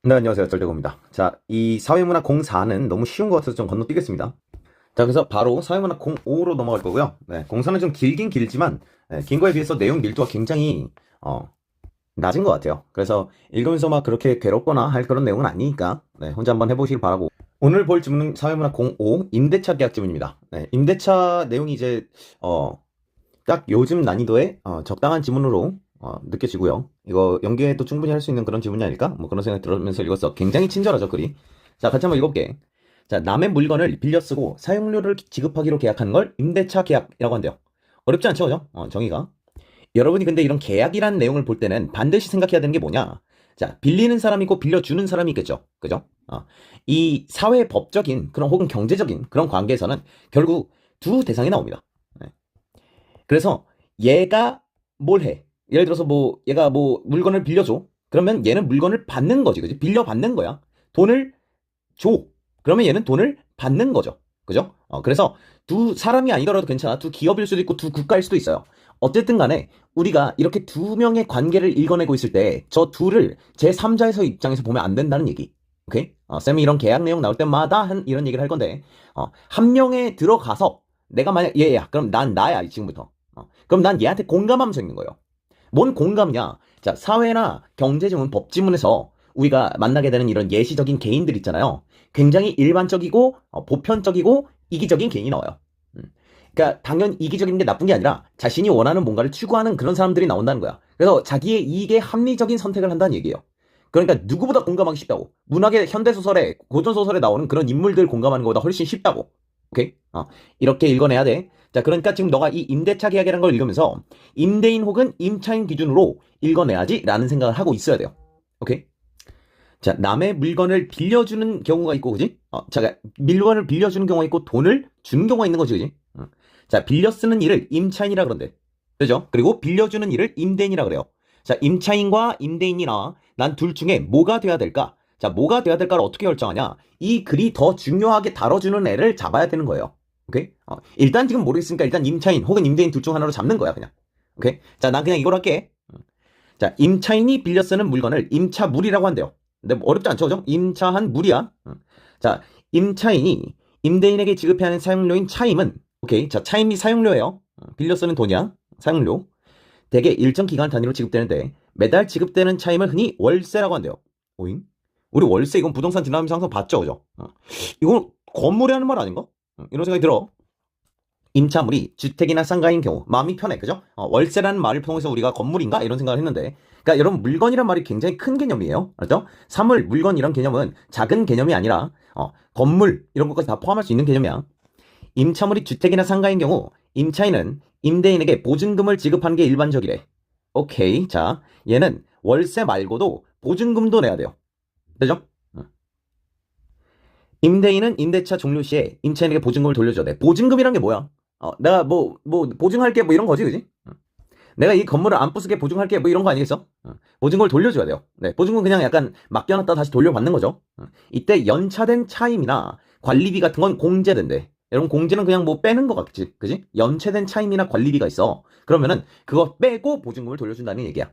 네, 안녕하세요. 쩔대고입니다. 자, 이 사회문화 04는 너무 쉬운 것 같아서 좀 건너뛰겠습니다. 자, 그래서 바로 사회문화 05로 넘어갈 거고요. 네, 04는 좀 길긴 길지만, 긴 거에 비해서 내용 밀도가 굉장히, 어, 낮은 것 같아요. 그래서 읽으면서 막 그렇게 괴롭거나 할 그런 내용은 아니니까, 네, 혼자 한번 해보시길 바라고. 오늘 볼 질문은 사회문화 05 임대차 계약 질문입니다. 네, 임대차 내용이 이제, 어, 딱 요즘 난이도에 적당한 지문으로 느껴지고요. 이거 연계도 충분히 할 수 있는 그런 지문이 아닐까? 뭐 그런 생각이 들으면서 읽었어. 굉장히 친절하죠, 글이. 자, 같이 한번 읽어볼게. 자, 남의 물건을 빌려 쓰고 사용료를 지급하기로 계약한 걸 임대차 계약이라고 한대요. 어렵지 않죠, 그죠? 정의가. 여러분이 근데 이런 계약이란 내용을 볼 때는 반드시 생각해야 되는 게 뭐냐? 자, 빌리는 사람이 있고 빌려주는 사람이 있겠죠. 그죠? 이 사회 법적인 그런 혹은 경제적인 그런 관계에서는 결국 두 대상이 나옵니다. 네. 그래서 얘가 뭘 해? 예를 들어서 뭐 얘가 뭐 물건을 빌려줘. 그러면 얘는 물건을 받는 거지, 그지? 빌려 받는 거야. 돈을 줘. 그러면 얘는 돈을 받는 거죠. 그죠? 그래서 두 사람이 아니더라도 괜찮아. 두 기업일 수도 있고 두 국가일 수도 있어요. 어쨌든 간에 우리가 이렇게 두 명의 관계를 읽어내고 있을 때 저 둘을 제3자에서 입장에서 보면 안 된다는 얘기. 오케이? 쌤이 이런 계약 내용 나올 때마다 이런 얘기를 할 건데, 한 명에 들어가서 내가 만약 얘야. 그럼 난 나야, 지금부터. 그럼 난 얘한테 공감하면서 읽는 거예요. 뭔 공감이냐? 자, 사회나 경제지문, 법지문에서 우리가 만나게 되는 이런 예시적인 개인들 있잖아요. 굉장히 일반적이고 보편적이고 이기적인 개인이 나와요. 음. 그러니까 당연 이기적인 게 나쁜 게 아니라 자신이 원하는 뭔가를 추구하는 그런 사람들이 나온다는 거야. 그래서 자기의 이익에 합리적인 선택을 한다는 얘기예요. 그러니까 누구보다 공감하기 쉽다고. 문학의 현대소설에 고전소설에 나오는 그런 인물들 공감하는 것보다 훨씬 쉽다고. 오케이? 이렇게 읽어내야 돼. 자, 그러니까 지금 너가 이 임대차 계약이라는 걸 읽으면서 임대인 혹은 임차인 기준으로 읽어내야지 라는 생각을 하고 있어야 돼요. 오케이? 자, 남의 물건을 빌려주는 경우가 있고, 그지? 자, 물건을 빌려주는 경우가 있고, 돈을 주는 경우가 있는 거지, 그지? 자, 빌려 쓰는 일을 임차인이라 그런대. 그죠? 그리고 빌려주는 일을 임대인이라 그래요. 자, 임차인과 임대인이나 난 둘 중에 뭐가 돼야 될까? 자, 뭐가 돼야 될까를 어떻게 결정하냐? 이 글이 더 중요하게 다뤄주는 애를 잡아야 되는 거예요. 오케이? 일단 지금 모르겠으니까 일단 임차인 혹은 임대인 둘 중 하나로 잡는 거야, 그냥. 오케이? 자, 난 그냥 이걸 할게. 자, 임차인이 빌려 쓰는 물건을 임차물이라고 한대요. 근데 뭐 어렵지 않죠, 그죠? 임차한 물이야. 자, 임차인이 임대인에게 지급해야 하는 사용료인 차임은, 오케이. 자, 차임이 사용료예요. 빌려 쓰는 돈이야. 사용료. 대개 일정 기간 단위로 지급되는데 매달 지급되는 차임을 흔히 월세라고 한대요. 오잉? 우리 월세 이건 부동산 지나가면서 항상 봤죠, 그죠? 이건 건물에 하는 말 아닌가? 이런 생각이 들어. 임차물이 주택이나 상가인 경우 마음이 편해, 그죠? 월세라는 말을 통해서 우리가 건물인가 이런 생각을 했는데, 그러니까 여러분 물건이란 말이 굉장히 큰 개념이에요, 알죠? 사물, 물건 이런 개념은 작은 개념이 아니라 건물 이런 것까지 다 포함할 수 있는 개념이야. 임차물이 주택이나 상가인 경우 임차인은 임대인에게 보증금을 지급하는 게 일반적이래. 오케이, 자 얘는 월세 말고도 보증금도 내야 돼요, 되죠? 임대인은 임대차 종료 시에 임차인에게 보증금을 돌려줘야 돼. 보증금이란 게 뭐야? 내가 뭐 보증할게 뭐 이런 거지, 그지? 내가 이 건물을 안 부수게 보증할게 뭐 이런 거 아니겠어? 보증금을 돌려줘야 돼요. 네, 보증금 그냥 약간 맡겨놨다 다시 돌려받는 거죠. 이때 연차된 차임이나 관리비 같은 건 공제된대. 여러분 공제는 그냥 뭐 빼는 거 같지, 그지? 연체된 차임이나 관리비가 있어. 그러면은 그거 빼고 보증금을 돌려준다는 얘기야.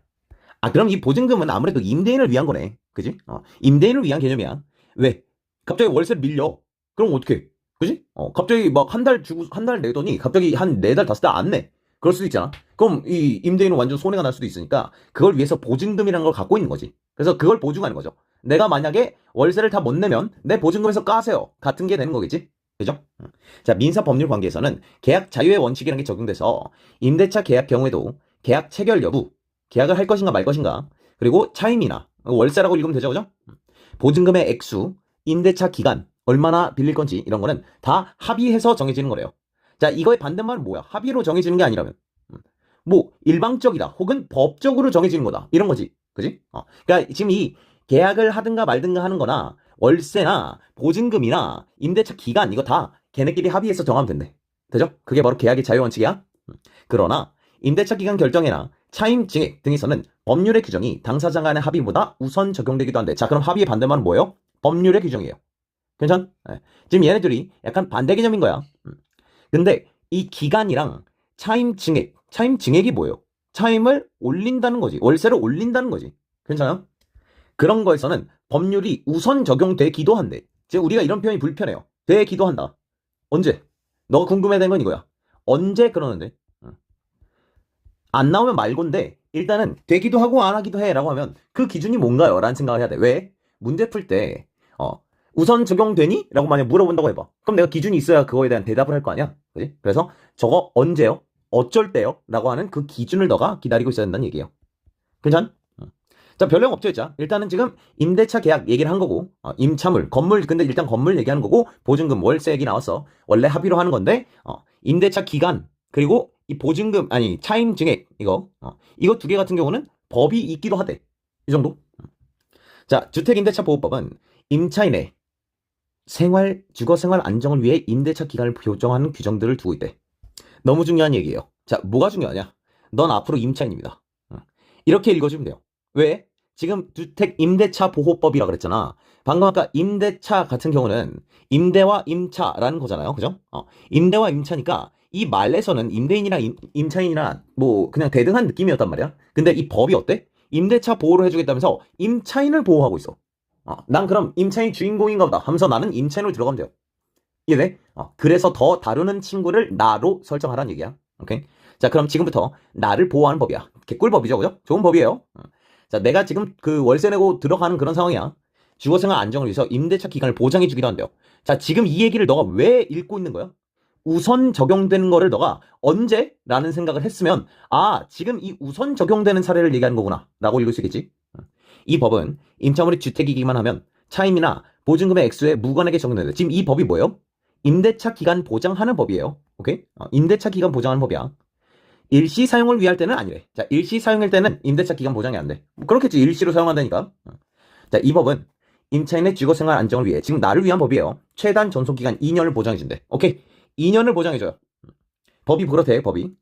그럼 이 보증금은 아무래도 임대인을 위한 거네, 그지? 임대인을 위한 개념이야. 왜? 갑자기 월세 밀려. 그럼 어떻게? 그지? 갑자기 막 한 달 주고 한 달 내더니 갑자기 한 네 달 다섯 달 안 내. 그럴 수도 있잖아. 그럼 이 임대인은 완전 손해가 날 수도 있으니까 그걸 위해서 보증금이라는 걸 갖고 있는 거지. 그래서 그걸 보증하는 거죠. 내가 만약에 월세를 다 못 내면 내 보증금에서 까세요. 같은 게 되는 거겠지? 그죠? 자, 민사 법률 관계에서는 계약 자유의 원칙이라는 게 적용돼서 임대차 계약 경우에도 계약 체결 여부, 계약을 할 것인가 말 것인가, 그리고 차임이나 월세라고 읽으면 되죠, 그죠? 보증금의 액수, 임대차 기간, 얼마나 빌릴 건지 이런 거는 다 합의해서 정해지는 거래요. 자, 이거의 반대말은 뭐야? 합의로 정해지는 게 아니라면 뭐 일방적이다 혹은 법적으로 정해지는 거다 이런 거지, 그지? 그러니까 지금 이 계약을 하든가 말든가 하는 거나 월세나 보증금이나 임대차 기간 이거 다 걔네끼리 합의해서 정하면 된대. 되죠? 그게 바로 계약의 자유원칙이야. 그러나 임대차 기간 결정이나 차임 증액 등에서는 법률의 규정이 당사자 간의 합의보다 우선 적용되기도 한데, 자, 그럼 합의의 반대말은 뭐예요? 법률의 규정이에요. 괜찮? 네. 지금 얘네들이 약간 반대 개념인 거야. 근데 이 기간이랑 차임 증액이 뭐예요? 차임을 올린다는 거지. 월세를 올린다는 거지. 괜찮아요? 그런 거에서는 법률이 우선 적용되기도 한대. 즉 우리가 이런 표현이 불편해요. 되기도 한다. 언제? 너가 궁금해하는 건 이거야. 언제 그러는데? 안 나오면 말곤데 일단은 되기도 하고 안 하기도 해 라고 하면 그 기준이 뭔가요? 라는 생각을 해야 돼. 왜? 문제 풀 때 우선 적용되니? 라고 만약 물어본다고 해봐. 그럼 내가 기준이 있어야 그거에 대한 대답을 할 거 아니야? 그지? 그래서 저거 언제요? 어쩔 때요? 라고 하는 그 기준을 너가 기다리고 있어야 된다는 얘기예요. 괜찮? 자, 별 내용 없죠, 진짜. 일단은 지금 임대차 계약 얘기를 한 거고, 임차물, 건물, 근데 일단 건물 얘기하는 거고, 보증금, 월세 얘기 나왔어. 원래 합의로 하는 건데, 임대차 기간, 그리고 이 보증금, 아니, 차임 증액, 이거 두 개 같은 경우는 법이 있기도 하대. 이 정도? 자, 주택임대차보호법은 임차인의 주거생활 안정을 위해 임대차 기간을 조정하는 규정들을 두고 있대. 너무 중요한 얘기예요. 자, 뭐가 중요하냐? 넌 앞으로 임차인입니다. 이렇게 읽어주면 돼요. 왜? 지금 주택임대차보호법이라 그랬잖아. 방금 아까 임대차 같은 경우는 임대와 임차라는 거잖아요. 그죠? 임대와 임차니까 이 말에서는 임대인이나 임차인이나 뭐 그냥 대등한 느낌이었단 말이야. 근데 이 법이 어때? 임대차 보호를 해주겠다면서 임차인을 보호하고 있어. 난 그럼 임차인 주인공인가 보다 하면서 나는 임차인으로 들어가면 돼요. 이해돼? 그래서 더 다루는 친구를 나로 설정하라는 얘기야. 오케이? 자, 그럼 지금부터 나를 보호하는 법이야. 개꿀법이죠, 그죠? 좋은 법이에요. 자, 내가 지금 그 월세 내고 들어가는 그런 상황이야. 주거생활 안정을 위해서 임대차 기간을 보장해주기도 한대요. 자, 지금 이 얘기를 너가 왜 읽고 있는 거야? 우선 적용되는 거를 너가 언제? 라는 생각을 했으면 지금 이 우선 적용되는 사례를 얘기하는 거구나 라고 읽을 수 있겠지. 이 법은 임차물이 주택이기만 하면 차임이나 보증금의 액수에 무관하게 적용된다. 지금 이 법이 뭐예요? 임대차 기간 보장하는 법이에요. 오케이? 임대차 기간 보장하는 법이야. 일시 사용을 위할 때는 아니래. 자, 일시 사용할 때는 임대차 기간 보장이 안 돼. 뭐 그렇겠지. 일시로 사용한다니까. 자, 이 법은 임차인의 주거생활 안정을 위해 지금 나를 위한 법이에요. 최단 전속기간 2년을 보장해준대. 오케이? 2년을 보장해줘요. 법이 그렇대, 법이.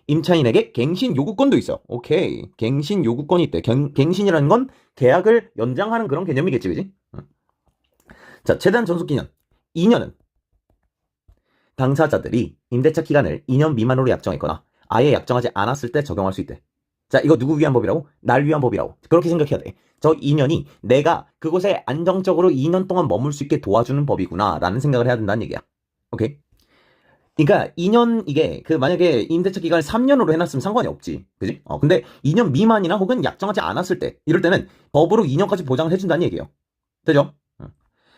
임차인에게 갱신 요구권도 있어. 오케이. 갱신 요구권이 있대. 갱신이라는 건 계약을 연장하는 그런 개념이겠지, 그지? 자, 최단 전속기간 2년은 당사자들이 임대차 기간을 2년 미만으로 약정했거나 아예 약정하지 않았을 때 적용할 수 있대. 자, 이거 누구 위한 법이라고? 날 위한 법이라고. 그렇게 생각해야 돼. 저 2년이 내가 그곳에 안정적으로 2년 동안 머물 수 있게 도와주는 법이구나 라는 생각을 해야 된다는 얘기야. 오케이? 그러니까 2년 이게 만약에 임대차 기간을 3년으로 해놨으면 상관이 없지. 그지? 근데 2년 미만이나 혹은 약정하지 않았을 때 이럴 때는 법으로 2년까지 보장을 해준다는 얘기예요. 되죠?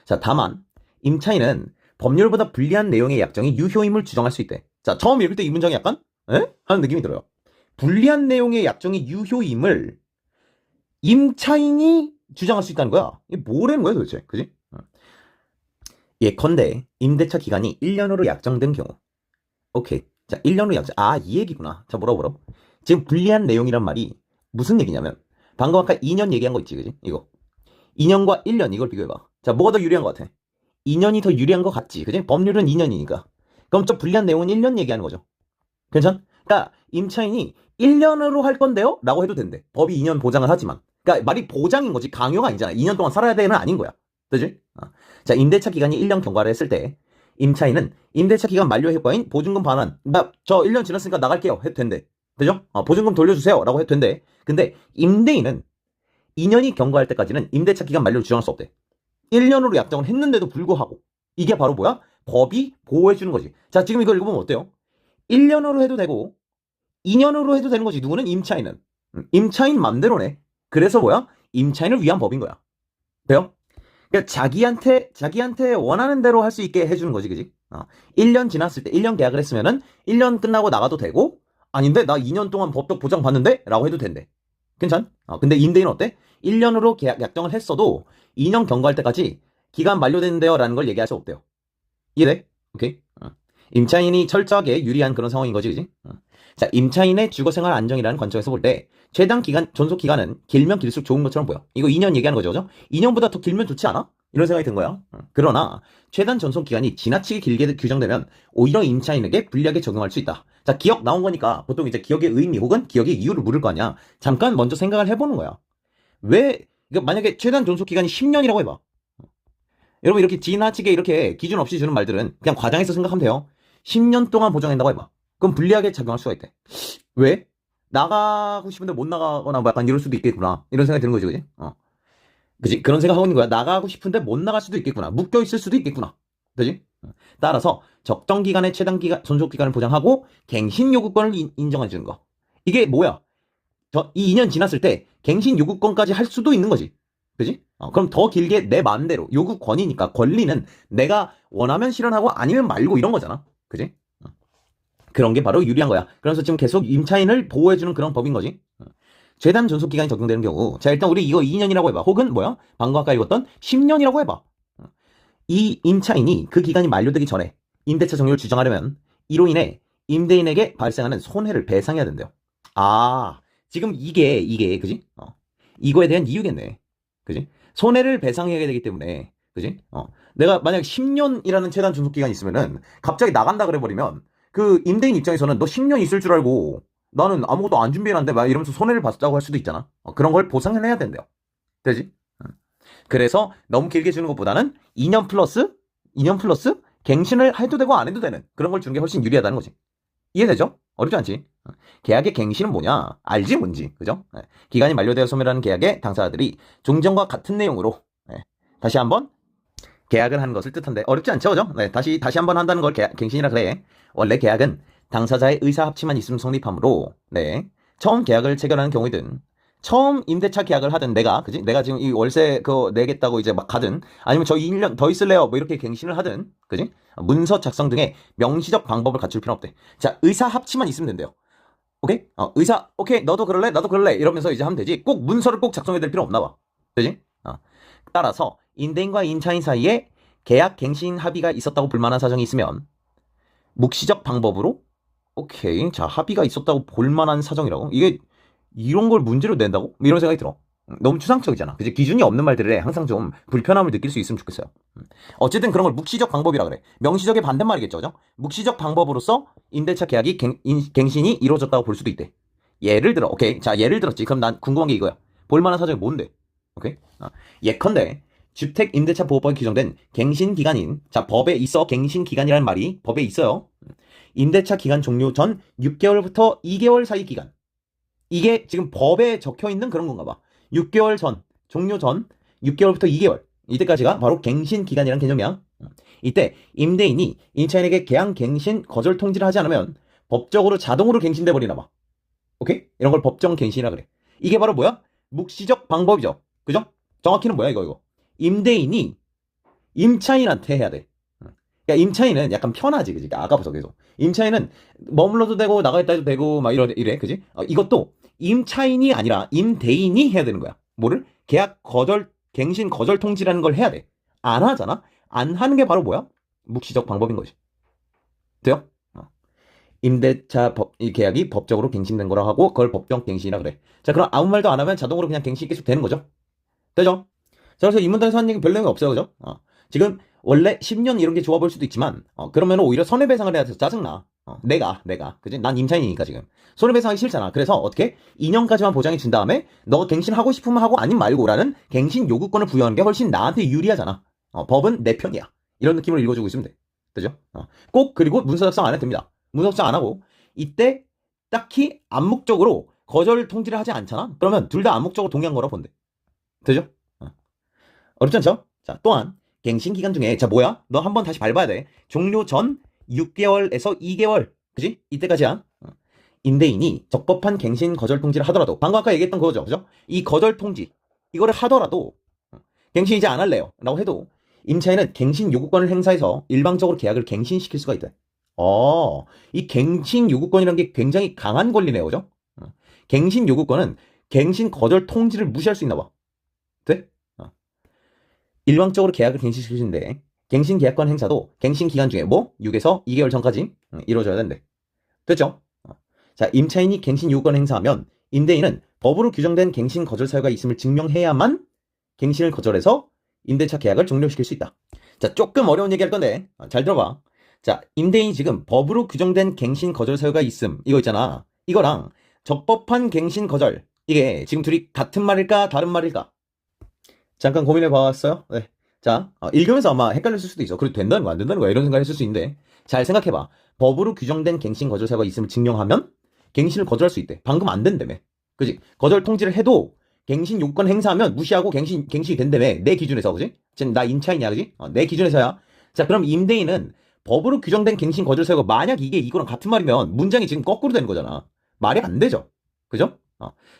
자, 다만 임차인은 법률보다 불리한 내용의 약정이 유효임을 주장할 수 있대. 자, 처음 읽을 때 이 문장이 약간 하는 느낌이 들어요. 불리한 내용의 약정이 유효임을 임차인이 주장할 수 있다는 거야. 이게 뭐라는 거야 도대체? 그지? 예컨대 임대차 기간이 1년으로 약정된 경우. 오케이. 자, 1년으로 약정. 이 얘기구나. 자, 뭐라고? 지금 불리한 내용이란 말이 무슨 얘기냐면 방금 아까 2년 얘기한 거 있지, 그지? 이거 2년과 1년 이걸 비교해봐. 자, 뭐가 더 유리한 것 같아? 2년이 더 유리한 것 같지, 그지? 법률은 2년이니까. 그럼 저 불리한 내용은 1년 얘기하는 거죠. 괜찮? 그러니까 임차인이 1년으로 할 건데요? 라고 해도 된대. 법이 2년 보장을 하지만. 그러니까 말이 보장인 거지 강요가 아니잖아. 2년 동안 살아야 되는 아닌 거야. 그지? 자, 임대차 기간이 1년 경과를 했을 때 임차인은 임대차 기간 만료 효과인 보증금 반환, 저 1년 지났으니까 나갈게요 해도 된대. 되죠? 보증금 돌려주세요 라고 해도 된대. 근데 임대인은 2년이 경과할 때까지는 임대차 기간 만료를 주장할 수 없대. 1년으로 약정을 했는데도 불구하고. 이게 바로 뭐야? 법이 보호해주는 거지. 자, 지금 이거 읽어보면 어때요? 1년으로 해도 되고 2년으로 해도 되는 거지. 누구는? 임차인은. 임차인 맘대로네. 그래서 뭐야? 임차인을 위한 법인 거야. 돼요? 그러니까 자기한테 원하는 대로 할 수 있게 해주는 거지, 그지? 1년 지났을 때 1년 계약을 했으면은 1년 끝나고 나가도 되고, 아닌데 나 2년 동안 법적 보장 받는데? 라고 해도 된대. 괜찮? 근데 임대인은 어때? 1년으로 계약 약정을 했어도 2년 경과할 때까지 기간 만료되는데요 라는 걸 얘기할 수 없대요. 이해돼? 오케이? 임차인이 철저하게 유리한 그런 상황인 거지, 그지? 자, 임차인의 주거생활 안정이라는 관점에서 볼 때 최단 기간, 존속 기간은 길면 길수록 좋은 것처럼 보여. 이거 2년 얘기하는 거죠, 그죠? 2년보다 더 길면 좋지 않아? 이런 생각이 든 거야. 그러나 최단 존속 기간이 지나치게 길게 규정되면 오히려 임차인에게 불리하게 적용할 수 있다. 자, 기억 나온 거니까 보통 이제 기억의 의미 혹은 기억의 이유를 물을 거 아니야. 잠깐 먼저 생각을 해보는 거야. 왜, 만약에 최단 존속 기간이 10년이라고 해봐. 여러분, 이렇게 지나치게 이렇게 기준 없이 주는 말들은 그냥 과장해서 생각하면 돼요. 10년 동안 보장한다고 해봐. 그럼 불리하게 작용할 수가 있대. 왜? 나가고 싶은데 못 나가거나 뭐 약간 이럴 수도 있겠구나. 이런 생각이 드는 거지, 그지? 그지? 그런 생각하고 있는 거야. 나가고 싶은데 못 나갈 수도 있겠구나. 묶여 있을 수도 있겠구나. 그지? 따라서 적정 기간의 최단 기간, 존속 기간을 보장하고 갱신 요구권을 인정해 주는 거. 이게 뭐야? 이 2년 지났을 때 갱신 요구권까지 할 수도 있는 거지. 그지? 그럼 더 길게 내 마음대로 요구권이니까 권리는 내가 원하면 실현하고 아니면 말고 이런 거잖아. 그지? 그런 게 바로 유리한 거야. 그래서 지금 계속 임차인을 보호해주는 그런 법인 거지. 최단 존속 기간이 적용되는 경우, 자 일단 우리 이거 2년이라고 해봐. 혹은 뭐야? 방금 아까 읽었던 10년이라고 해봐. 이 임차인이 그 기간이 만료되기 전에 임대차 종료를 주장하려면 이로 인해 임대인에게 발생하는 손해를 배상해야 된대요. 아, 지금 이게 그지? 이거에 대한 이유겠네. 그지? 손해를 배상해야 되기 때문에, 그지? 내가 만약 10년이라는 최단 존속 기간이 있으면은 갑자기 나간다 그래 버리면 그 임대인 입장에서는 너 10년 있을 줄 알고 나는 아무것도 안 준비해놨는데 막 이러면서 손해를 봤다고 할 수도 있잖아. 그런 걸 보상을 해야 된대요. 되지? 그래서 너무 길게 주는 것보다는 2년 플러스 갱신을 해도 되고 안 해도 되는 그런 걸 주는 게 훨씬 유리하다는 거지. 이해되죠? 어렵지 않지? 계약의 갱신은 뭐냐? 알지 뭔지. 그죠? 기간이 만료되어 소멸하는 계약의 당사자들이 종전과 같은 내용으로 다시 한번 계약을 하는 것을 뜻한데 어렵지 않죠? 그죠? 다시 한번 한다는 걸 갱신이라 그래. 원래 계약은 당사자의 의사 합치만 있으면 성립하므로 처음 계약을 체결하는 경우이든 처음 임대차 계약을 하든 그지? 내가 지금 이 월세 그거 내겠다고 이제 막 가든 아니면 저 1년 더 있을래요 뭐 이렇게 갱신을 하든 그지? 문서 작성 등의 명시적 방법을 갖출 필요는 없대. 자, 의사 합치만 있으면 된대요. 오케이? 의사 오케이 너도 그럴래 나도 그럴래 이러면서 이제 하면 되지. 꼭 문서를 꼭 작성해야 될 필요 없나 봐. 되지? 따라서 임대인과 임차인 사이에 계약 갱신 합의가 있었다고 볼만한 사정이 있으면 묵시적 방법으로 오케이 자 합의가 있었다고 볼만한 사정이라고 이게 이런 걸 문제로 낸다고? 이런 생각이 들어. 너무 추상적이잖아. 그지? 기준이 없는 말들에 항상 좀 불편함을 느낄 수 있으면 좋겠어요. 어쨌든 그런 걸 묵시적 방법이라 그래. 명시적의 반대말이겠죠. 그죠? 묵시적 방법으로서 임대차 계약이 갱신이 이루어졌다고 볼 수도 있대. 예를 들어, 오케이. 자, 예를 들었지. 그럼 난 궁금한 게 이거야. 볼만한 사정이 뭔데? 오케이? 예컨대 주택 임대차 보호법에 규정된 갱신 기간인 자 법에 있어 갱신 기간이라는 말이 법에 있어요. 임대차 기간 종료 전 6개월부터 2개월 사이 기간. 이게 지금 법에 적혀 있는 그런 건가 봐. 6개월 전, 종료 전 6개월부터 2개월. 이때까지가 바로 갱신 기간이라는 개념이야. 이때 임대인이 임차인에게 계약 갱신 거절 통지를 하지 않으면 법적으로 자동으로 갱신돼 버리나 봐. 오케이? 이런 걸 법정 갱신이라 그래. 이게 바로 뭐야? 묵시적 방법이죠. 그죠? 정확히는 뭐야 이거. 임대인이 임차인한테 해야 돼. 그러니까 임차인은 약간 편하지, 그지? 아까부터 계속. 임차인은 머물러도 되고 나가있다 해도 되고 막 이래, 그지? 이것도 임차인이 아니라 임대인이 해야 되는 거야. 뭐를? 계약 거절, 갱신 거절 통지라는 걸 해야 돼. 안 하잖아? 안 하는 게 바로 뭐야? 묵시적 방법인 거지. 돼요? 임대차 이 계약이 법적으로 갱신된 거라 하고 그걸 법정 갱신이라 그래. 자, 그럼 아무 말도 안 하면 자동으로 그냥 갱신이 계속 되는 거죠. 되죠? 자, 그래서 이 문단에서 한 얘기 별 내용이 없어요. 그죠? 지금 원래 10년 이런 게 좋아 보일 수도 있지만 그러면 오히려 손해배상을 해야 돼서 짜증나. 내가 그지? 난 임차인이니까 지금 손해배상하기 싫잖아. 그래서 어떻게 2년까지만 보장해 준 다음에 너 갱신하고 싶으면 하고 아님 말고라는 갱신 요구권을 부여하는 게 훨씬 나한테 유리하잖아. 법은 내 편이야. 이런 느낌으로 읽어주고 있으면 돼. 되죠? 꼭 그리고 문서 작성 안 해도 됩니다. 문서 작성 안 하고 이때 딱히 암묵적으로 거절 통지를 하지 않잖아. 그러면 둘 다 암묵적으로 동의한 거라고 본대. 되죠? 어렵지 않죠? 자, 또한 갱신 기간 중에 자 뭐야? 너 한번 다시 밟아야 돼. 종료 전 6개월에서 2개월 그지? 이때까지야. 임대인이 적법한 갱신 거절 통지를 하더라도 방금 아까 얘기했던 그거죠. 그죠? 이 거절 통지 이거를 하더라도 갱신 이제 안 할래요 라고 해도 임차인은 갱신 요구권을 행사해서 일방적으로 계약을 갱신시킬 수가 있대. 이 갱신 요구권이라는 게 굉장히 강한 권리네요. 그죠? 갱신 요구권은 갱신 거절 통지를 무시할 수 있나 봐. 돼? 일방적으로 계약을 갱신시키는데 갱신 계약권 행사도 갱신 기간 중에 6에서 2개월 전까지 이루어져야 된대. 됐죠? 자, 임차인이 갱신 요구권 행사하면 임대인은 법으로 규정된 갱신 거절 사유가 있음을 증명해야만 갱신을 거절해서 임대차 계약을 종료시킬 수 있다. 자, 조금 어려운 얘기 할 건데 잘 들어봐. 자, 임대인이 지금 법으로 규정된 갱신 거절 사유가 있음 이거 있잖아. 이거랑 적법한 갱신 거절 이게 지금 둘이 같은 말일까 다른 말일까? 잠깐 고민해 봐왔어요. 네. 자, 읽으면서 아마 헷갈렸을 수도 있어. 그래도 된다는 거야, 안 된다는 거야. 이런 생각을 했을 수 있는데. 잘 생각해봐. 법으로 규정된 갱신 거절 사유가 있음을 증명하면 갱신을 거절할 수 있대. 방금 안 된다며. 그지? 거절 통지를 해도 갱신 요건 행사하면 무시하고 갱신이 된다며. 내 기준에서, 그지? 지금 나 임차인이야, 그지? 내 기준에서야. 자, 그럼 임대인은 법으로 규정된 갱신 거절 사유가 만약 이게 이거랑 같은 말이면 문장이 지금 거꾸로 되는 거잖아. 말이 안 되죠. 그죠?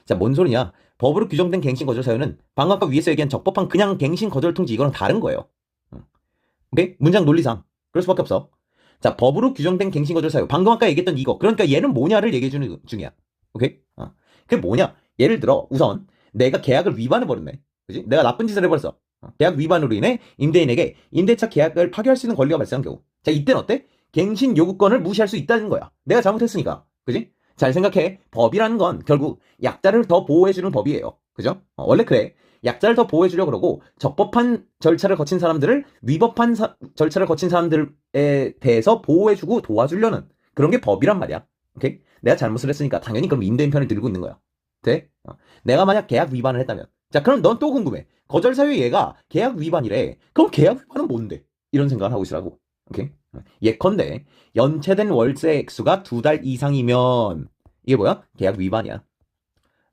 자, 뭔 소리냐? 법으로 규정된 갱신 거절 사유는 방금 아까 위에서 얘기한 적법한 그냥 갱신 거절 통지 이거랑 다른 거예요. 오케이? 문장 논리상. 그럴 수밖에 없어. 자, 법으로 규정된 갱신 거절 사유. 방금 아까 얘기했던 이거. 그러니까 얘는 뭐냐를 얘기해주는 중이야. 오케이? 그게 뭐냐? 예를 들어, 우선, 내가 계약을 위반해버렸네. 그지? 내가 나쁜 짓을 해버렸어. 계약 위반으로 인해 임대인에게 임대차 계약을 파기할 수 있는 권리가 발생한 경우. 자, 이때는 어때? 갱신 요구권을 무시할 수 있다는 거야. 내가 잘못했으니까. 그지? 잘 생각해. 법이라는 건 결국 약자를 더 보호해주는 법이에요. 그죠? 원래 그래. 약자를 더 보호해주려고 그러고 적법한 절차를 거친 사람들을 위법한 절차를 거친 사람들에 대해서 보호해주고 도와주려는 그런 게 법이란 말이야. 오케이? 내가 잘못을 했으니까 당연히 그럼 임대인 편을 들고 있는 거야. 돼? 내가 만약 계약 위반을 했다면 자 그럼 넌 또 궁금해. 거절 사유 얘가 계약 위반이래. 그럼 계약 위반은 뭔데? 이런 생각을 하고 있으라고. 오케이? 예컨대 연체된 월세 액수가 2달 이상이면 이게 뭐야? 계약 위반이야.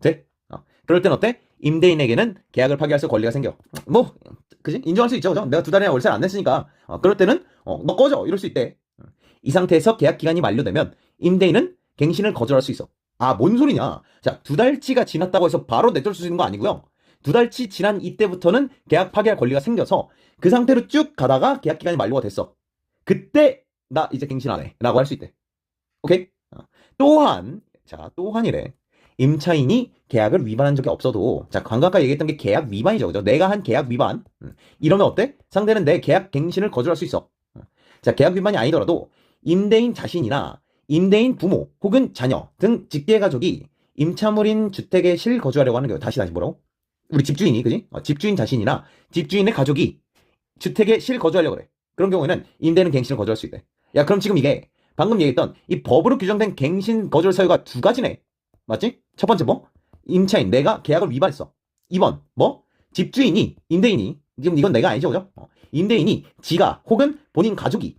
돼? 그럴 땐 어때? 임대인에게는 계약을 파기할 수 권리가 생겨. 뭐 그지? 인정할 수 있죠. 그죠? 내가 2달이나 월세를 안 냈으니까 그럴 때는 너 꺼져 이럴 수 있대. 이 상태에서 계약 기간이 만료되면 임대인은 갱신을 거절할 수 있어. 뭔 소리냐? 자, 2달치가 지났다고 해서 바로 내쫓을 수 있는 거 아니고요. 2달치 지난 이때부터는 계약 파기할 권리가 생겨서 그 상태로 쭉 가다가 계약 기간이 만료가 됐어. 그때 나 이제 갱신 안 해. 라고 할 수 있대. 오케이? 또한이래. 임차인이 계약을 위반한 적이 없어도 자, 방금 아까 얘기했던 게 계약 위반이죠. 그죠? 내가 한 계약 위반. 이러면 어때? 상대는 내 계약 갱신을 거절할 수 있어. 자, 계약 위반이 아니더라도 임대인 자신이나 임대인 부모 혹은 자녀 등 직계가족이 임차물인 주택에 실거주하려고 하는 경우 다시 뭐라고? 우리 집주인이 그지? 집주인 자신이나 집주인의 가족이 주택에 실거주하려고 그래. 그런 경우에는 임대인은 갱신을 거절할 수 있대. 야 그럼 지금 이게 방금 얘기했던 이 법으로 규정된 갱신 거절 사유가 두 가지네. 맞지? 첫 번째 뭐? 임차인 내가 계약을 위반했어. 2번 뭐? 집주인이 임대인이 지금 이건 내가 아니죠 그죠? 임대인이 지가 혹은 본인 가족이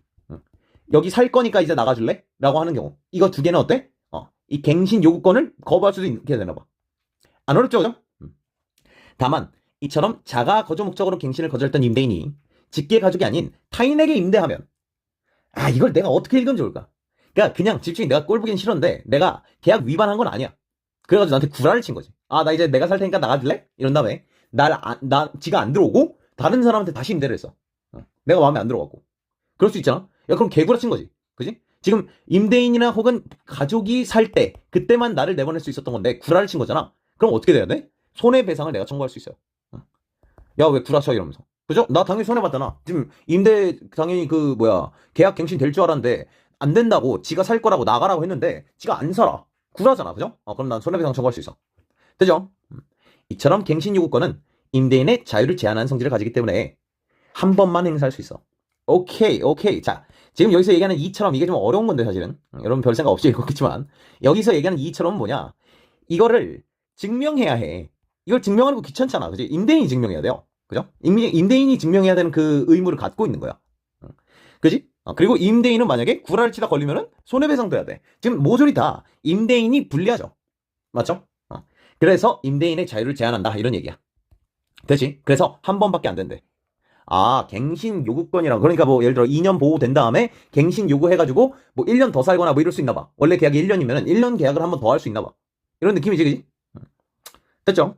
여기 살 거니까 이제 나가줄래? 라고 하는 경우 이거 두 개는 어때? 이 갱신 요구권을 거부할 수도 있게 되나 봐. 안 어렵죠 그죠? 다만 이처럼 자가 거주 목적으로 갱신을 거절했던 임대인이 직계 가족이 아닌 타인에게 임대하면 이걸 내가 어떻게 읽으면 좋을까? 그러니까 그냥 집주인 내가 꼴 보긴 싫었는데 내가 계약 위반한 건 아니야. 그래가지고 나한테 구라를 친 거지. 나 이제 내가 살 테니까 나가줄래? 이런 다음에 지가 안 들어오고 다른 사람한테 다시 임대를 했어. 내가 마음에 안 들어갖고. 그럴 수 있잖아. 야 그럼 개구라 친 거지. 그지? 지금 임대인이나 혹은 가족이 살 때 그때만 나를 내보낼 수 있었던 건데 구라를 친 거잖아. 그럼 어떻게 돼야 돼? 손해배상을 내가 청구할 수 있어요. 야 왜 구라 쳐 이러면서. 그죠? 나 당연히 손해봤잖아. 지금 임대 당연히 계약 갱신 될 줄 알았는데 안 된다고 지가 살 거라고 나가라고 했는데 지가 안 살아. 구라잖아. 그죠? 그럼 난 손해배상 청구할 수 있어. 되죠? 이처럼 갱신 요구권은 임대인의 자유를 제한하는 성질을 가지기 때문에 한 번만 행사할 수 있어. 오케이. 자, 지금 여기서 얘기하는 이처럼 이게 좀 어려운 건데 사실은. 여러분 별 생각 없이 읽었겠지만 여기서 얘기하는 이처럼 뭐냐? 이거를 증명해야 해. 이걸 증명하는 거 귀찮잖아. 그지? 임대인이 증명해야 돼요. 그죠? 임대인이 증명해야 되는 그 의무를 갖고 있는 거야. 그지? 그리고 임대인은 만약에 구라를 치다 걸리면은 손해배상도 해야 돼. 지금 모조리 다 임대인이 불리하죠. 맞죠? 그래서 임대인의 자유를 제한한다. 이런 얘기야. 되지? 그래서 한 번밖에 안 된대. 갱신 요구권이랑 그러니까 뭐 예를 들어 2년 보호된 다음에 갱신 요구해가지고 뭐 1년 더 살거나 뭐 이럴 수 있나 봐. 원래 계약이 1년이면은 1년 계약을 한 번 더 할 수 있나 봐. 이런 느낌이지, 그지? 됐죠?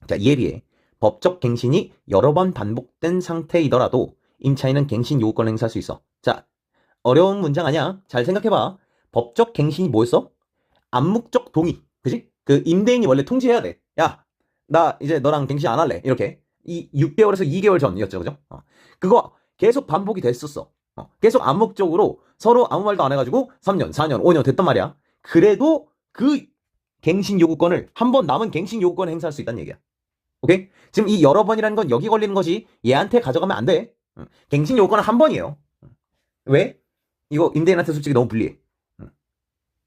자, 이에 비해 법적 갱신이 여러 번 반복된 상태이더라도 임차인은 갱신 요구권을 행사할 수 있어. 자, 어려운 문장 아니야. 잘 생각해봐. 법적 갱신이 뭐였어? 암묵적 동의. 그지? 그 임대인이 원래 통지해야 돼. 야, 나 이제 너랑 갱신 안 할래. 이렇게. 이 6개월에서 2개월 전이었죠. 그죠? 그거 계속 반복이 됐었어. 계속 암묵적으로 서로 아무 말도 안 해가지고 3년, 4년, 5년 됐단 말이야. 그래도 그 갱신 요구권을 한 번 남은 갱신 요구권을 행사할 수 있다는 얘기야. 오케이? 지금 이 여러 번이라는 건 여기 걸리는 것이 얘한테 가져가면 안 돼. 갱신 요구권은 한 번이에요. 왜? 이거 임대인한테 솔직히 너무 불리해.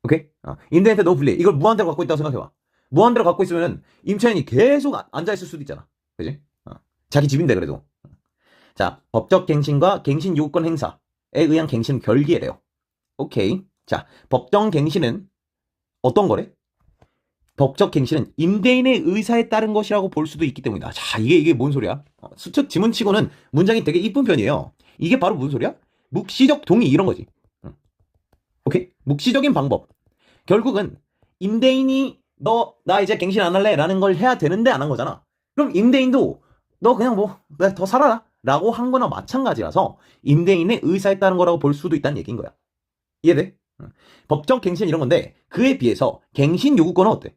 오케이? 임대인한테 너무 불리해. 이걸 무한대로 갖고 있다고 생각해봐. 무한대로 갖고 있으면 임차인이 계속 앉아있을 수도 있잖아. 그지? 자기 집인데 그래도. 자, 법적 갱신과 갱신 요구권 행사에 의한 갱신은 별개래요. 오케이. 자, 법정 갱신은 어떤 거래? 법적 갱신은 임대인의 의사에 따른 것이라고 볼 수도 있기 때문이다. 자, 이게 뭔 소리야? 수특 지문치고는 문장이 되게 이쁜 편이에요. 이게 바로 무슨 소리야? 묵시적 동의 이런 거지. 오케이? 묵시적인 방법. 결국은 임대인이 나 이제 갱신 안 할래 라는 걸 해야 되는데 안 한 거잖아. 그럼 임대인도 너 그냥 뭐 더 살아라 라고 한 거나 마찬가지라서 임대인의 의사에 따른 거라고 볼 수도 있다는 얘기인 거야. 이해돼? 법적 갱신 이런 건데 그에 비해서 갱신 요구권은 어때?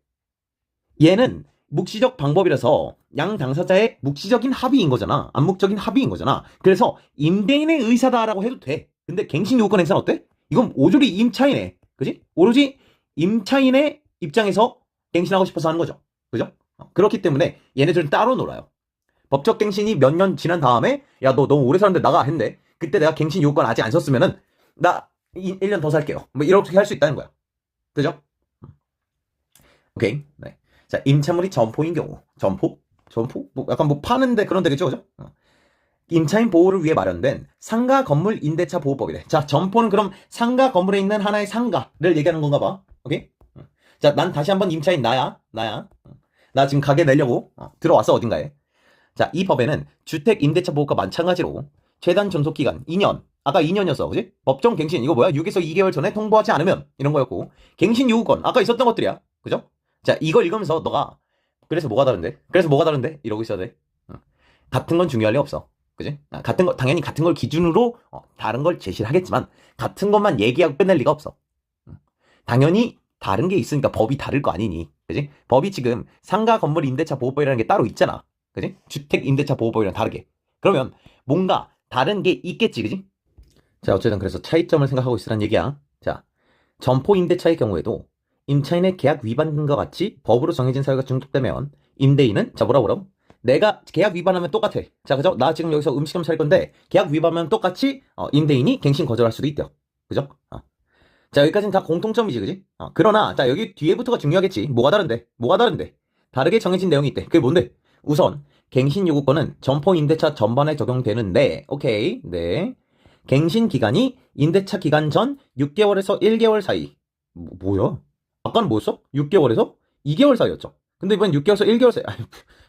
얘는 묵시적 방법이라서 양 당사자의 묵시적인 합의인 거잖아. 암묵적인 합의인 거잖아. 그래서 임대인의 의사다라고 해도 돼. 근데 갱신 요구권 행사는 어때? 이건 오조리 임차인의, 그지? 오로지 임차인의 입장에서 갱신하고 싶어서 하는 거죠. 그죠? 그렇기 때문에 얘네들은 따로 놀아요. 법적 갱신이 몇 년 지난 다음에 야 너 너무 오래 살았는데 나가 했는데 그때 내가 갱신 요구권 아직 안 썼으면은 나 1년 더 살게요. 뭐 이렇게 할 수 있다는 거야. 그죠? 오케이. 네. 자, 임차물이 점포인 경우. 점포? 뭐 약간 뭐 파는데 그런 데겠죠, 그죠? 임차인 보호를 위해 마련된 상가 건물 임대차 보호법이래. 자, 점포는 그럼 상가 건물에 있는 하나의 상가를 얘기하는 건가 봐. 오케이? 자, 난 다시 한번 임차인 나야. 나 지금 가게 내려고 들어왔어, 어딘가에. 자, 이 법에는 주택 임대차 보호과 마찬가지로 최단 존속 기간 2년. 아까 2년이었어, 그지? 법정 갱신 이거 뭐야? 6에서 2개월 전에 통보하지 않으면 이런 거였고 갱신 요구권 아까 있었던 것들이야. 그죠? 자, 이걸 읽으면서 너가 그래서 뭐가 다른데? 이러고 있어야 돼. 같은 건 중요할 리 없어. 그지? 같은 거 당연히 같은 걸 기준으로 다른 걸 제시를 하겠지만 같은 것만 얘기하고 끝낼 리가 없어. 당연히 다른 게 있으니까 법이 다를 거 아니니. 그지? 법이 지금 상가 건물 임대차 보호법이라는 게 따로 있잖아. 그지? 주택 임대차 보호법이랑 다르게. 그러면 뭔가 다른 게 있겠지, 그지? 자, 어쨌든 그래서 차이점을 생각하고 있으란 얘기야. 자, 점포 임대차의 경우에도 임차인의 계약 위반 등과 같이 법으로 정해진 사유가 중독되면 임대인은 자 뭐라고? 내가 계약 위반하면 똑같아. 자, 그죠? 나 지금 여기서 음식점 살 건데 계약 위반하면 똑같이 임대인이 갱신 거절할 수도 있대요. 그죠? 자, 여기까지는 다 공통점이지, 그지? 그러나 자 여기 뒤에부터가 중요하겠지. 뭐가 다른데? 다르게 정해진 내용이 있대. 그게 뭔데? 우선 갱신 요구권은 점포 임대차 전반에 적용되는데, 오케이, 네. 갱신 기간이 임대차 기간 전 6개월에서 1개월 사이. 뭐야? 아까는 뭐였어? 6개월에서 2개월 사이였죠. 근데 이번 6개월에서 1개월 사이.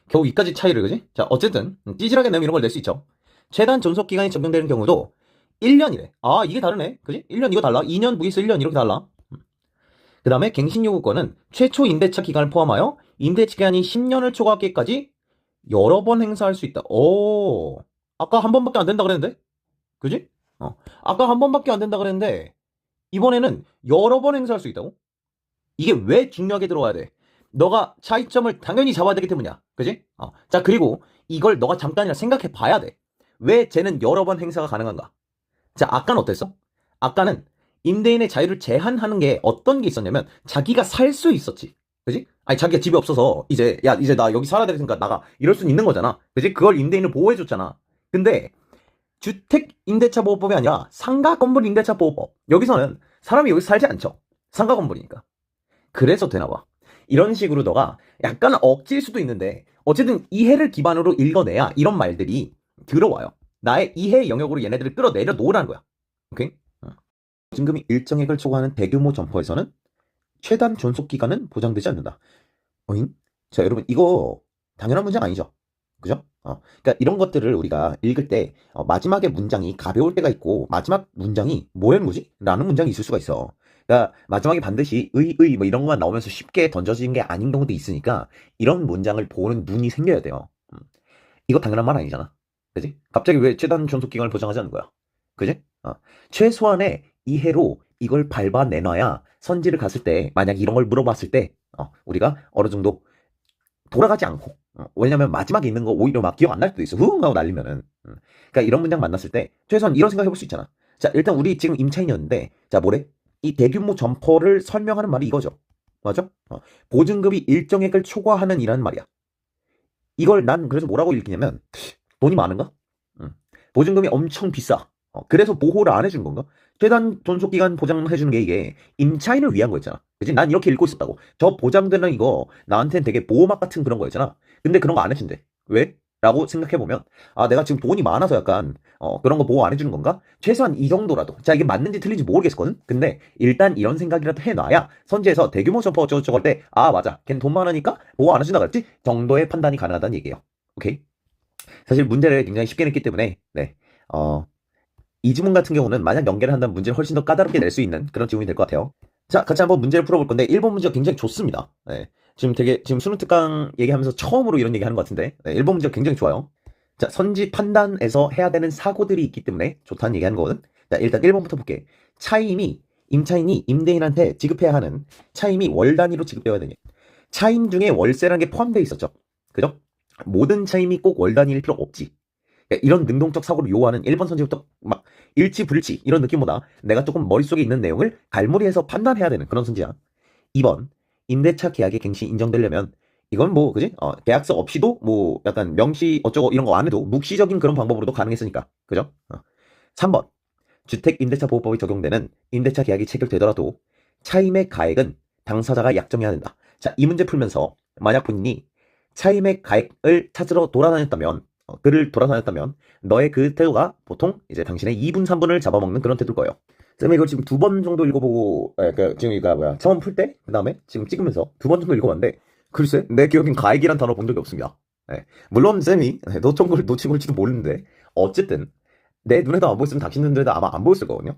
겨우 이까지 차이를, 그지? 자, 어쨌든 찌질하게 내면 이런 걸 낼 수 있죠. 최단 존속 기간이 적용되는 경우도 1년이래. 아, 이게 다르네. 그지? 1년 이거 달라. 2년 vs 1년 이렇게 달라. 그 다음에 갱신 요구권은 최초 임대차 기간을 포함하여 임대차 기간이 10년을 초과하기까지 여러 번 행사할 수 있다. 오, 아까 한 번밖에 안 된다 그랬는데? 그지? 아까 한 번밖에 안 된다 그랬는데 이번에는 여러 번 행사할 수 있다고? 이게 왜 중요하게 들어와야 돼? 너가 차이점을 당연히 잡아야 되기 때문이야. 그지? 자, 그리고 이걸 너가 잠깐이라 생각해 봐야 돼. 왜 쟤는 여러 번 행사가 가능한가? 자, 아까는 어땠어? 아까는 임대인의 자유를 제한하는 게 어떤 게 있었냐면 자기가 살 수 있었지. 그지? 아니, 자기가 집이 없어서 이제 나 여기 살아야 되니까 나가. 이럴 수는 있는 거잖아. 그지? 그걸 임대인을 보호해줬잖아. 근데 주택 임대차 보호법이 아니라 상가 건물 임대차 보호법. 여기서는 사람이 여기 살지 않죠. 상가 건물이니까. 그래서 되나 봐. 이런 식으로 너가 약간 억지일 수도 있는데 어쨌든 이해를 기반으로 읽어내야 이런 말들이 들어와요. 나의 이해 영역으로 얘네들을 끌어내려 놓으라는 거야. 오케이? 보증금이 일정액을 초과하는 대규모 점포에서는 최단 존속 기간은 보장되지 않는다. 어잉? 자, 여러분 이거 당연한 문장 아니죠? 그죠? 그러니까 이런 것들을 우리가 읽을 때 마지막에 문장이 가벼울 때가 있고 마지막 문장이 뭐였지? 라는 문장이 있을 수가 있어. 그러니까 마지막에 반드시 뭐 이런 것만 나오면서 쉽게 던져지는 게 아닌 경우도 있으니까 이런 문장을 보는 눈이 생겨야 돼요. 이거 당연한 말 아니잖아. 그지? 갑자기 왜 최단 존속 기간을 보장하지 않는 거야? 그지? 최소한의 이해로 이걸 밟아내놔야 선지를 갔을 때 만약 이런 걸 물어봤을 때 우리가 어느 정도 돌아가지 않고 왜냐면 마지막에 있는 거 오히려 막 기억 안 날 수도 있어. 후응 하고 날리면은. 그러니까 이런 문장 만났을 때 최소한 이런 생각 해볼 수 있잖아. 자, 일단 우리 지금 임차인이었는데 자, 뭐래? 이 대규모 점포를 설명하는 말이 이거죠. 맞아? 보증금이 일정액을 초과하는 이라는 말이야. 이걸 난 그래서 뭐라고 읽히냐면 돈이 많은가? 보증금이 엄청 비싸. 그래서 보호를 안 해준 건가? 최단 존속기간 보장해주는 게 이게 임차인을 위한 거였잖아. 그치? 난 이렇게 읽고 있었다고. 저 보장되는 이거 나한테는 되게 보호막 같은 그런 거였잖아. 근데 그런 거 안 해준대. 왜? 라고 생각해보면, 아, 내가 지금 돈이 많아서 약간, 그런 거 보호 안 해주는 건가? 최소한 이 정도라도. 자, 이게 맞는지 틀린지 모르겠거든? 근데, 일단 이런 생각이라도 해놔야, 선지에서 대규모 점퍼 어쩌고저쩌고 할 때, 아, 맞아. 걔는 돈 많으니까 보호 안 해준다 그랬지? 정도의 판단이 가능하다는 얘기예요. 오케이? 사실 문제를 굉장히 쉽게 냈기 때문에, 네. 어, 이 지문 같은 경우는 만약 연계를 한다면 문제를 훨씬 더 까다롭게 낼 수 있는 그런 지문이 될 것 같아요. 자, 같이 한번 문제를 풀어볼 건데, 1번 문제가 굉장히 좋습니다. 네. 지금 수능 특강 얘기하면서 처음으로 이런 얘기 하는 것 같은데, 네, 1번 문제가 굉장히 좋아요. 자, 선지 판단에서 해야 되는 사고들이 있기 때문에 좋다는 얘기 하는 거거든. 자, 일단 1번부터 볼게. 임차인이 임대인한테 지급해야 하는 차임이 월 단위로 지급되어야 되냐. 차임 중에 월세라는 게 포함되어 있었죠. 그죠? 모든 차임이 꼭 월 단위일 필요 없지. 그러니까 이런 능동적 사고를 요하는 1번 선지부터 막 일치 불일치 이런 느낌보다 내가 조금 머릿속에 있는 내용을 갈무리해서 판단해야 되는 그런 선지야. 2번 임대차 계약의 갱신이 인정되려면 이건 뭐 그지? 계약서 없이도 뭐 약간 명시 어쩌고 이런 거 안 해도 묵시적인 그런 방법으로도 가능했으니까. 그죠? 3번 주택임대차보호법이 적용되는 임대차 계약이 체결되더라도 차임의 가액은 당사자가 약정해야 된다. 자, 이 문제 풀면서 만약 본인이 차임의 가액을 찾으러 돌아다녔다면 그를 돌아다녔다면 너의 그 태도가 보통 이제 당신의 2분 3분을 잡아먹는 그런 태도일 거예요. 쌤이 이걸 지금 2번 정도 읽어보고 지금 이거 뭐야 처음 풀 때 그 다음에 지금 찍으면서 2번 정도 읽어봤는데 글쎄 내 기억엔 가액이란 단어 본 적이 없습니다. 네. 물론 쌤이 놓친 걸 놓친 걸지도 모르는데 어쨌든 내 눈에도 안 보였으면 당신 눈에도 아마 안 보였을 거거든요.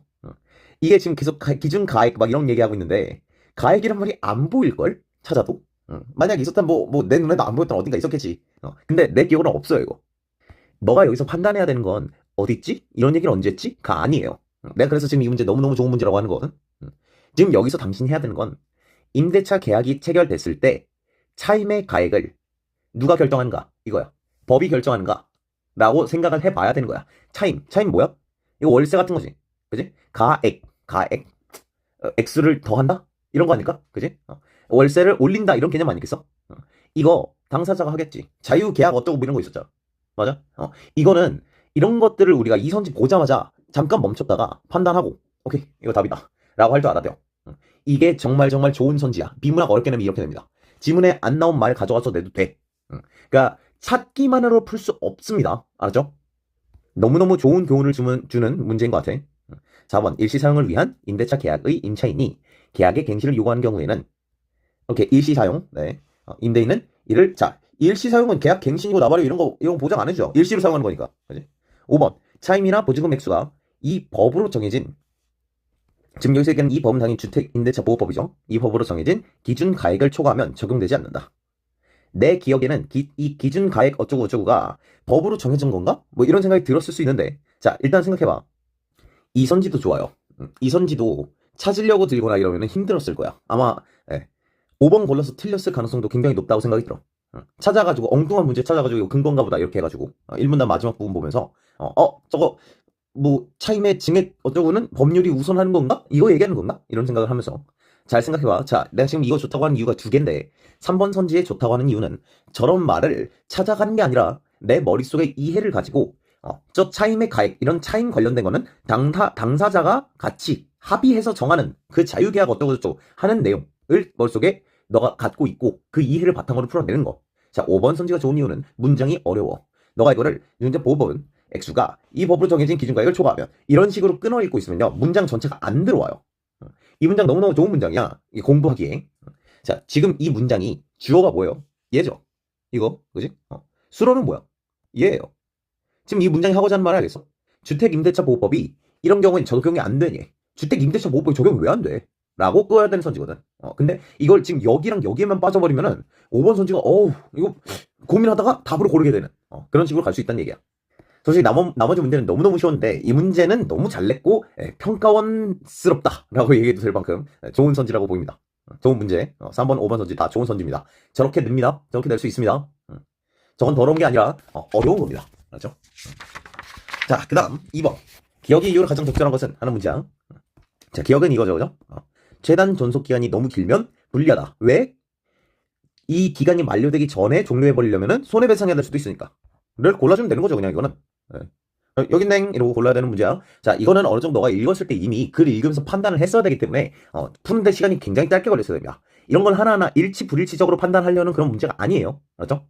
이게 지금 계속 기준 가액 막 이런 얘기하고 있는데 가액이란 말이 안 보일걸? 찾아도? 만약 있었다면 뭐 내 눈에도 안 보였던 어딘가 있었겠지. 근데 내 기억으로는 없어요 이거. 너가 여기서 판단해야 되는 건 어디 있지? 이런 얘기를 언제 했지?가 아니에요. 내가 그래서 지금 이 문제 너무너무 좋은 문제라고 하는 거거든. 지금 여기서 당신이 해야 되는 건 임대차 계약이 체결됐을 때 차임의 가액을 누가 결정하는가? 이거야. 법이 결정하는가? 라고 생각을 해봐야 되는 거야. 차임 뭐야? 이거 월세 같은 거지. 그지? 가액. 액수를 더한다? 이런 거 아닐까? 그지? 월세를 올린다 이런 개념 아니겠어? 이거 당사자가 하겠지. 자유계약 어쩌고 뭐 이런 거 있었잖아. 맞아? 이거는 이런 것들을 우리가 이 선지 보자마자 잠깐 멈췄다가 판단하고 오케이 이거 답이다 라고 할 줄 알아야 돼요. 이게 정말 정말 좋은 선지야. 비문학 어렵게 내면 이렇게 됩니다. 지문에 안 나온 말 가져와서 내도 돼. 그러니까 찾기만으로 풀 수 없습니다. 알았죠? 너무너무 좋은 교훈을 주는 문제인 것 같아. 4번 일시 사용을 위한 임대차 계약의 임차인이 계약의 갱신을 요구하는 경우에는 오케이 일시 사용. 네. 임대인은 이를 자 일시 사용은 계약 갱신이고 나발이고 이런 거 보장 안 해주죠. 일시로 사용하는 거니까. 그지? 5번 차임이나 보증금 액수가 이 법으로 정해진 지금 여기서 얘기하는 이 법은 당연히 주택임대차보호법이죠. 이 법으로 정해진 기준 가액을 초과하면 적용되지 않는다. 내 기억에는 이 기준 가액 어쩌고 저쩌고가 법으로 정해진 건가? 뭐 이런 생각이 들었을 수 있는데 자 일단 생각해봐. 이 선지도 좋아요. 이 선지도 찾으려고 들거나 이러면 힘들었을 거야. 아마 5번 골라서 틀렸을 가능성도 굉장히 높다고 생각이 들어. 찾아가지고 엉뚱한 문제 찾아가지고 이거 근건가 보다 이렇게 해가지고 1문단 마지막 부분 보면서 저거 뭐 차임의 증액 어쩌고는 법률이 우선하는 건가? 이거 얘기하는 건가? 이런 생각을 하면서 잘 생각해봐. 자, 내가 지금 이거 좋다고 하는 이유가 두 개인데 3번 선지에 좋다고 하는 이유는 저런 말을 찾아가는 게 아니라 내 머릿속에 이해를 가지고 저 차임의 가액 이런 차임 관련된 거는 당사자가 같이 합의해서 정하는 그 자유계약 어쩌고 저쩌고 하는 내용을 머릿속에 너가 갖고 있고 그 이해를 바탕으로 풀어내는 거. 자, 5번 선지가 좋은 이유는 문장이 어려워. 너가 이거를 임대보호법은 액수가 이 법으로 정해진 기준가액을 초과하면 이런 식으로 끊어 읽고 있으면요 문장 전체가 안 들어와요. 이 문장 너무너무 좋은 문장이야. 공부하기에. 자, 지금 이 문장이 주어가 뭐예요? 얘죠. 이거 그지? 수로는 뭐야? 얘예요. 지금 이 문장이 하고자 하는 말을 알겠어? 주택임대차보호법이 이런 경우엔 적용이 안 되니 주택임대차보호법이 적용이 왜 안 돼? 라고 꺼야 되는 선지거든. 근데 이걸 지금 여기랑 여기에만 빠져버리면은 5번 선지가 이거 고민하다가 답으로 고르게 되는 그런 식으로 갈 수 있다는 얘기야. 솔직히 나머지 문제는 너무너무 쉬웠는데 이 문제는 너무 잘 냈고 평가원스럽다라고 얘기해도 될 만큼 좋은 선지라고 보입니다. 좋은 문제. 3번, 5번 선지 다 좋은 선지입니다. 저렇게 냅니다. 저렇게 낼 수 있습니다. 저건 더러운 게 아니라 어려운 겁니다. 알았죠? 자, 그 다음 2번. 기억의 이유로 가장 적절한 것은 하는 문장. 자, 기억은 이거죠. 그죠? 최단 존속기간이 너무 길면 불리하다. 왜? 이 기간이 만료되기 전에 종료해버리려면 손해배상해야 될 수도 있으니까. 를 골라주면 되는 거죠. 그냥 이거는. 여긴 냉 이러고 골라야 되는 문제야. 자, 이거는 어느 정도 너가 읽었을 때 이미 글 읽으면서 판단을 했어야 되기 때문에 푸는데 시간이 굉장히 짧게 걸렸어야 됩니다. 이런 건 하나하나 일치 불일치적으로 판단하려는 그런 문제가 아니에요. 알았죠?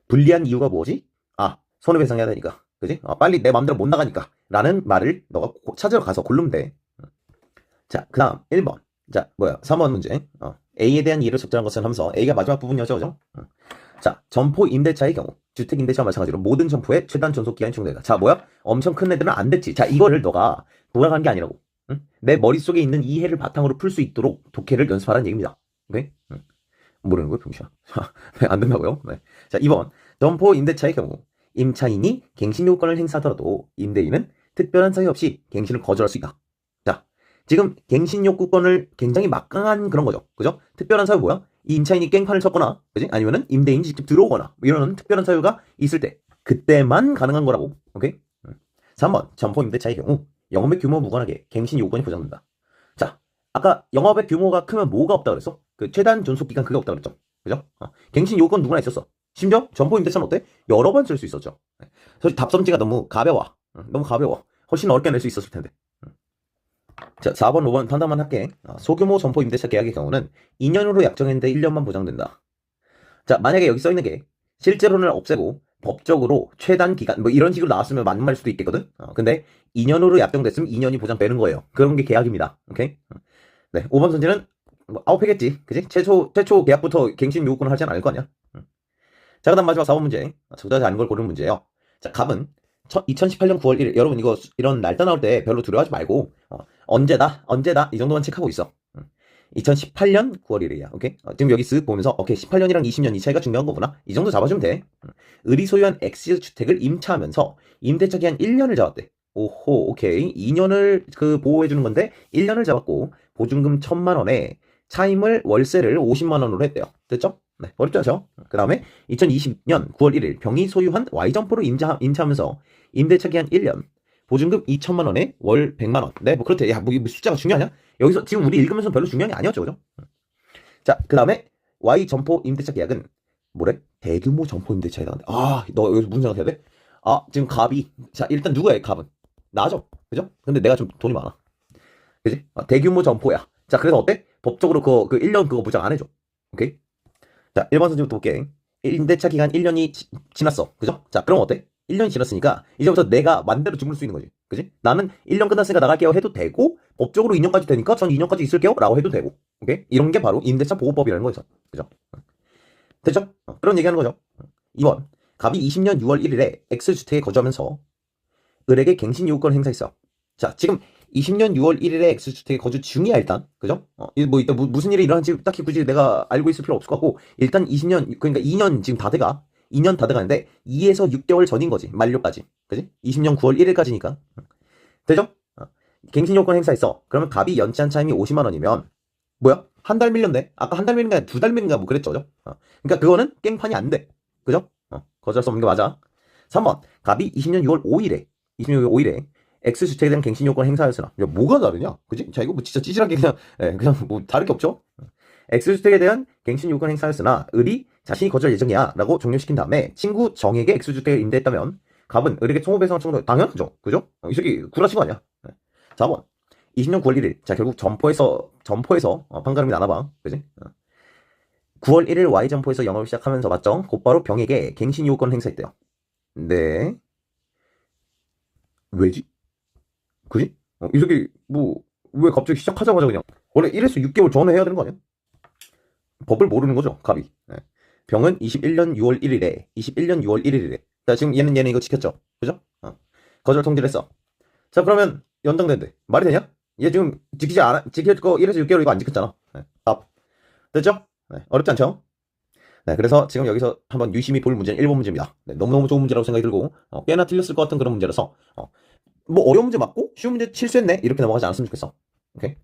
불리한 이유가 뭐지? 손해배상해야 되니까. 그지? 빨리 내 마음대로 못 나가니까. 라는 말을 너가 찾으러 가서 고르면 돼. 자, 그 다음 1번. 자, 3번 문제. A에 대한 이해를 적절한 것은 하면서 A가 마지막 부분이었죠, 그죠? 자, 점포 임대차의 경우 주택 임대차와 마찬가지로 모든 점포의 최단 존속 기간이 충분하다. 자, 엄청 큰 애들은 안 됐지. 자, 이거를 너가 돌아가는 게 아니라고. 응? 내 머릿속에 있는 이해를 바탕으로 풀 수 있도록 독해를 연습하라는 얘기입니다. 오케이? 모르는 거예요, 병신아. 안 된다고요? 네. 자, 2번. 점포 임대차의 경우 임차인이 갱신 요건을 행사하더라도 임대인은 특별한 사유 없이 갱신을 거절할 수 있다. 자, 지금 갱신 요구권을 굉장히 막강한 그런 거죠. 그죠? 특별한 사유 뭐야? 이 임차인이 깽판을 쳤거나, 그지? 아니면은 임대인이 직접 들어오거나, 이런 특별한 사유가 있을 때, 그때만 가능한 거라고. 오케이? 3번. 점포 임대차의 경우 영업의 규모 무관하게 갱신 요건이 보장된다. 자, 아까 영업의 규모가 크면 뭐가 없다 그랬어? 그 최단 존속 기간 그게 없다 그랬죠. 그죠? 갱신 요건 누구나 있었어. 심지어 점포 임대차는 어때? 여러 번 쓸 수 있었죠. 사실 답섬지가 너무 가벼워. 너무 가벼워. 훨씬 어렵게 낼 수 있었을 텐데. 자, 4번, 5번 판단만 할게. 소규모 점포 임대차 계약의 경우는 2년으로 약정했는데 1년만 보장된다. 자, 만약에 여기 써있는 게 실제로는 없애고 법적으로 최단 기간 뭐 이런 식으로 나왔으면 맞는 말일 수도 있겠거든. 근데 2년으로 약정됐으면 2년이 보장되는 거예요. 그런 게 계약입니다. 오케이? 네, 5번 선지는 아웃패겠지. 그지? 최초 계약부터 갱신 요구권을 하지 않을 거 아니야. 자, 그 다음 마지막 4번 문제. 적절하지 않은 걸 고르는 문제예요. 자, 갑은 2018년 9월 1일. 여러분, 이거 이런 날짜 나올 때 별로 두려워하지 말고 언제다 이 정도만 체크하고 있어. 2018년 9월 1일이야. 오케이? 지금 여기 쓱 보면서 오케이, 18년이랑 20년 이 차이가 중요한 거구나. 이 정도 잡아주면 돼. 을이 소유한 X주택을 임차하면서 임대차 기한 1년을 잡았대. 오호, 오케이. 2년을 보호해주는 건데 1년을 잡았고 보증금 1,000만 원에 차임을 월세를 50만 원으로 했대요. 됐죠? 네, 어렵죠, 죠? 그 다음에 2020년 9월 1일 병이 소유한 Y점포를 임차하면서 임대차 기한 1년 보증금 2천만 원에 월 100만 원. 네, 뭐 그렇대. 야, 뭐 숫자가 중요하냐? 여기서 지금 우리 읽으면서 별로 중요한 게 아니었죠, 그죠? 자, 그 다음에 Y 점포 임대차 계약은 뭐래? 대규모 점포 임대차에 나간다. 너 여기서 무슨 생각해야 돼? 지금 갑이. 자, 일단 누구야, 갑은? 나죠, 그죠? 근데 내가 좀 돈이 많아. 그지? 대규모 점포야. 자, 그래서 어때? 법적으로 그 1년 그거 보장 안 해줘. 오케이? 자, 1번 선지부터 볼게. 임대차 기간 1년이 지났어. 그죠? 자, 그럼 어때? 1년이 지났으니까 이제부터 내가 맘대로 주물 수 있는 거지. 그지? 나는 1년 끝났으니까 나갈게요 해도 되고 법적으로 2년까지 되니까 전 2년까지 있을게요 라고 해도 되고. 오케이? 이런 게 바로 임대차 보호법이라는 거죠. 그죠? 됐죠? 그런 얘기하는 거죠. 2번. 갑이 20년 6월 1일에 X주택에 거주하면서 을에게 갱신 요구권 행사했어. 자, 지금 20년 6월 1일에 X주택에 거주 중이야, 일단. 그죠? 일단 무슨 일이 일어난지 딱히 굳이 내가 알고 있을 필요 없을 것 같고, 일단 20년, 그러니까 2년 지금 다 돼가. 2년 다 돼가는데, 2에서 6개월 전인 거지. 만료까지. 그지? 20년 9월 1일까지니까. 되죠? 갱신 요건 행사했어. 그러면 갑이 연체한 차임이 50만 원이면, 뭐야? 한 달 밀렸네? 아까 한 달 밀린 게 아니라 2달 밀린 가 뭐 그랬죠? 그죠? 그러니까 그거는 깽판이 안 돼. 그죠? 거절할 수 없는 게 맞아. 3번. 갑이 20년 6월 5일에 X주택에 대한 갱신 요건 행사하였으나. 야, 뭐가 다르냐? 그지? 자, 이거 뭐 진짜 찌질하게 그냥 뭐 다를 게 없죠? X주택에 대한 갱신 요건 행사하였으나 을이 자신이 거절 예정이야 라고 종료시킨 다음에 친구 정에게 X주택을 임대했다면 갑은 을에게 총호배상을 청구. 당연하죠. 그죠? 이 새끼 구라친 거 아니야. 4번. 20년 9월 1일. 자, 결국 점포에서 판가름이 나나봐. 그지? 9월 1일 Y점포에서 영업을 시작하면서 맞죠? 곧바로 병에게 갱신 요건 행사했대요. 네. 왜지? 그지? 이 새끼 왜 갑자기 시작하자마자 그냥 원래 1에서 6개월 전에 해야 되는 거 아니야? 법을 모르는 거죠, 갑이. 네. 병은 21년 6월 1일에. 자, 지금 얘는 이거 지켰죠? 그죠? 거절 통지를 했어. 자, 그러면 연장된대. 말이 되냐? 얘 지금 지킬 거 1에서 6개월 이거 안 지켰잖아. 네. 답. 됐죠? 네. 어렵지 않죠? 네, 그래서 지금 여기서 한번 유심히 볼 문제는 1번 문제입니다. 네, 너무너무 좋은 문제라고 생각이 들고 꽤나 틀렸을 것 같은 그런 문제라서 뭐 어려운 문제 맞고 쉬운 문제 실수했네 이렇게 넘어가지 않았으면 좋겠어. 오케이?